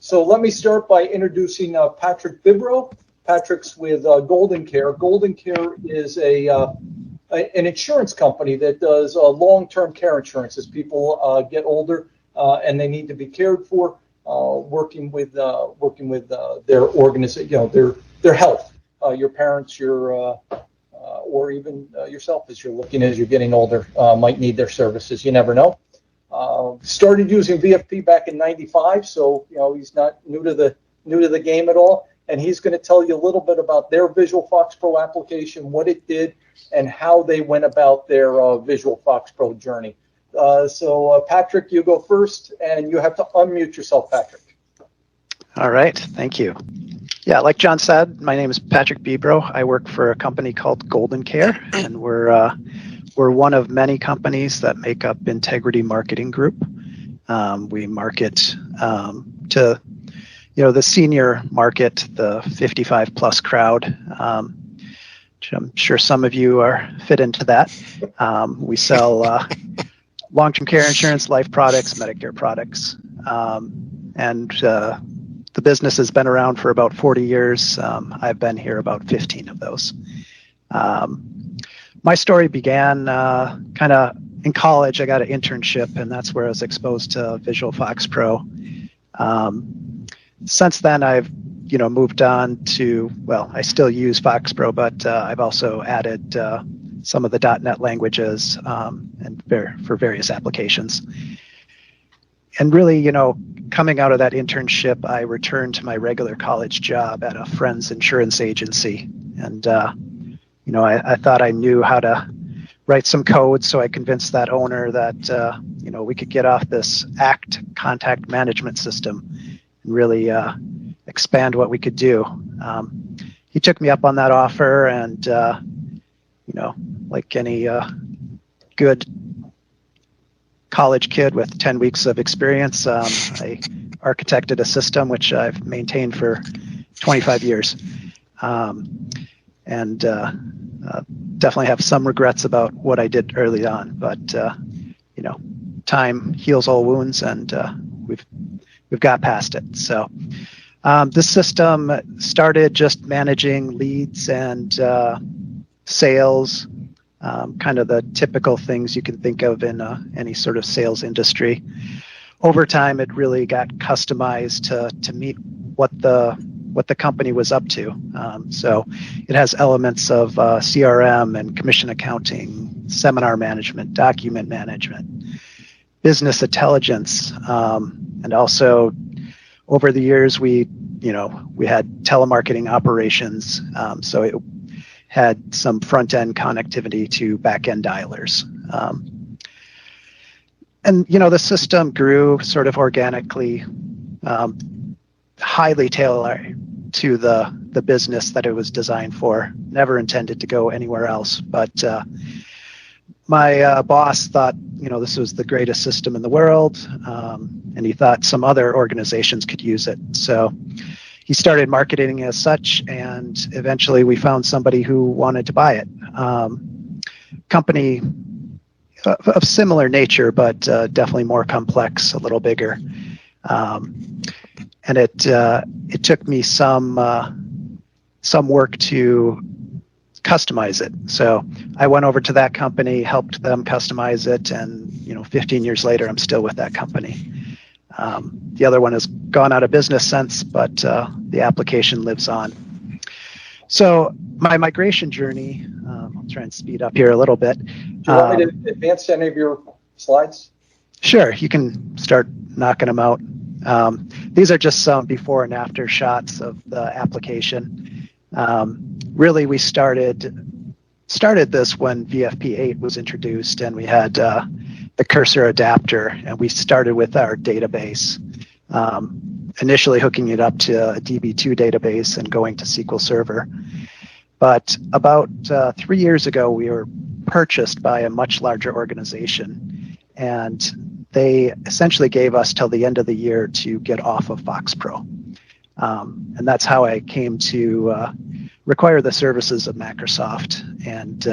So let me start by introducing Patrick Bibro. Patrick's with Golden Care. Golden Care is an insurance company that does long-term care insurance as people get older and they need to be cared for. Working with their organization, their health, your parents, or even yourself as you're getting older, might need their services. You never know. Started using VFP back in '95, so he's not new to the game at all. And he's going to tell you a little bit about their Visual FoxPro application, what it did, and how they went about their Visual FoxPro journey. So Patrick, you go first, and you have to unmute yourself, Patrick. All right, thank you. Yeah, like John said, my name is Patrick Bibro. I work for a company called Golden Care, and we're one of many companies that make up Integrity Marketing Group. We market to the senior market, the 55 plus crowd. Which I'm sure some of you fit into that. We sell long-term care insurance, life products, Medicare products, and the business has been around for about 40 years. I've been here about 15 of those. My story began kind of in college. I got an internship, and that's where I was exposed to Visual FoxPro. Since then, I've moved on to, I still use FoxPro, but I've also added some of the .NET languages and for various applications. And really, coming out of that internship, I returned to my regular college job at a friend's insurance agency. And, I thought I knew how to write some code, so I convinced that owner that, we could get off this ACT contact management system and really expand what we could do. He took me up on that offer, and, like any good college kid with 10 weeks of experience, I architected a system which I've maintained for 25 years. And definitely have some regrets about what I did early on, but time heals all wounds, and we've got past it. So this system started just managing leads and sales, kind of the typical things you can think of in any sort of sales industry. Over time, it really got customized to meet what the company was up to. So it has elements of CRM and commission accounting, seminar management, document management, business intelligence, and also over the years we had telemarketing operations. So it had some front-end connectivity to back-end dialers. And the system grew sort of organically, highly tailored to the business that it was designed for. Never intended to go anywhere else. But my boss thought, this was the greatest system in the world, and he thought some other organizations could use it. So he started marketing as such, and eventually we found somebody who wanted to buy it. Company of similar nature, but definitely more complex, a little bigger. And it took me some work to customize it. So I went over to that company, helped them customize it, and 15 years later, I'm still with that company. The other one has gone out of business since, but the application lives on. So my migration journey, I'll try and speed up here a little bit. Do you want me to advance any of your slides? Sure, you can start knocking them out. These are just some before and after shots of the application. Really, we started this when VFP8 was introduced, and we had the cursor adapter, and we started with our database, initially hooking it up to a DB2 database and going to SQL Server. But about 3 years ago, we were purchased by a much larger organization, and they essentially gave us till the end of the year to get off of FoxPro. And that's how I came to require the services of Macrosoft. And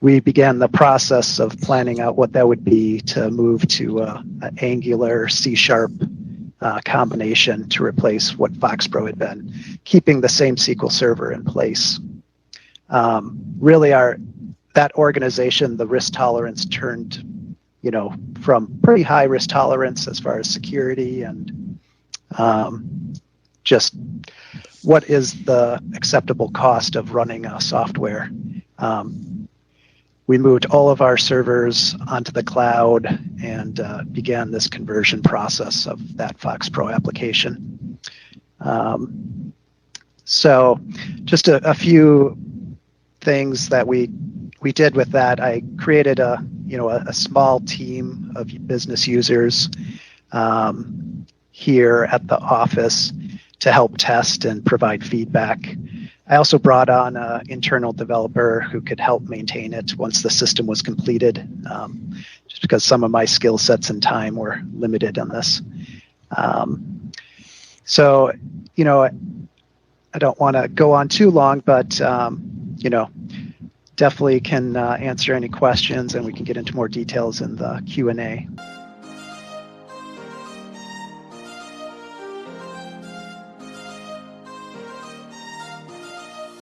we began the process of planning out what that would be to move to an Angular C# combination to replace what FoxPro had been, keeping the same SQL Server in place. Really, that organization, the risk tolerance turned, from pretty high risk tolerance as far as security and just what is the acceptable cost of running a software. We moved all of our servers onto the cloud and began this conversion process of that FoxPro application. So just a few things that we did with that. I created a small team of business users here at the office to help test and provide feedback. I also brought on an internal developer who could help maintain it once the system was completed, just because some of my skill sets and time were limited on this. So, I don't want to go on too long, but, definitely can answer any questions, and we can get into more details in the Q&A.